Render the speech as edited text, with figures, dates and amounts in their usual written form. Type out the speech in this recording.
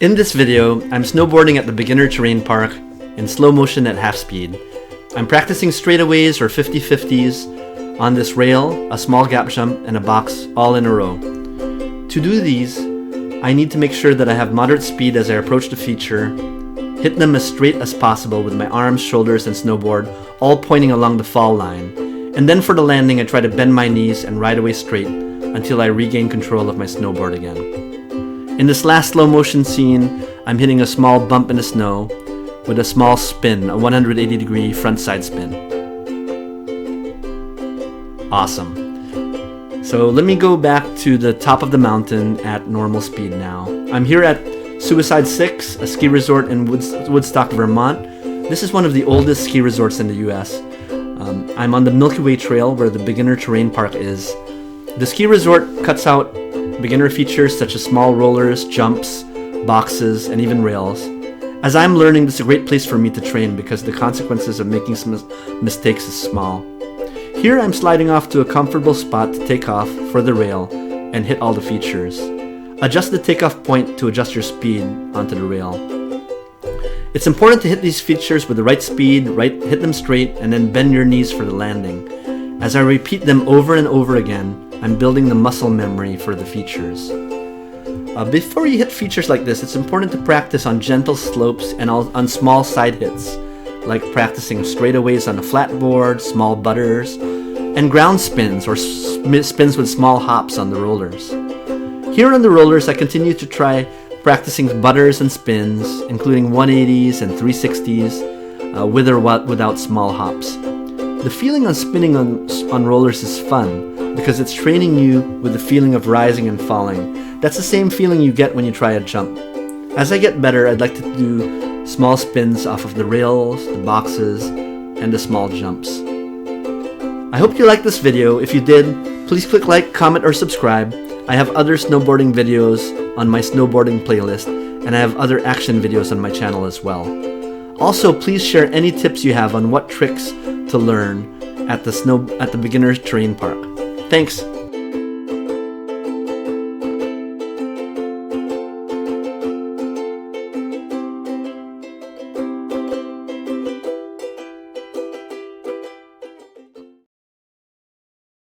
In this video, I'm snowboarding at the beginner terrain park in slow motion at half speed. I'm practicing straightaways or 50-50s on this rail, a small gap jump, and a box all in a row. To do these, I need to make sure that I have moderate speed as I approach the feature, hit them as straight as possible with my arms, shoulders, and snowboard all pointing along the fall line. And then for the landing, I try to bend my knees and ride away straight until I regain control of my snowboard again. In this last slow motion scene, I'm hitting a small bump in the snow with a small spin, a 180-degree front side spin. Awesome. So let me go back to the top of the mountain at normal speed now. I'm here at Suicide 6, a ski resort in Woodstock, Vermont. This is one of the oldest ski resorts in the US. I'm on the Milky Way Trail where the beginner terrain park is. The ski resort cuts out beginner features such as small rollers, jumps, boxes, and even rails. As I'm learning, this is a great place for me to train because the consequences of making some mistakes is small. Here I'm sliding off to a comfortable spot to take off for the rail and hit all the features. Adjust the takeoff point to adjust your speed onto the rail. It's important to hit these features with the right speed, hit them straight, and then bend your knees for the landing. As I repeat them over and over again, I'm building the muscle memory for the features. Before you hit features like this, it's important to practice on gentle slopes and on small side hits, like practicing straightaways on a flat board, small butters, and ground spins or spins with small hops on the rollers. Here on the rollers, I continue to try practicing butters and spins, including 180s and 360s, with or without small hops. The feeling on spinning on rollers is fun because it's training you with the feeling of rising and falling. That's the same feeling you get when you try a jump. As I get better, I'd like to do small spins off of the rails, the boxes, and the small jumps. I hope you liked this video. If you did, please click like, comment, or subscribe. I have other snowboarding videos on my snowboarding playlist, and I have other action videos on my channel as well. Also, please share any tips you have on what tricks to learn at the beginner terrain park. Thanks!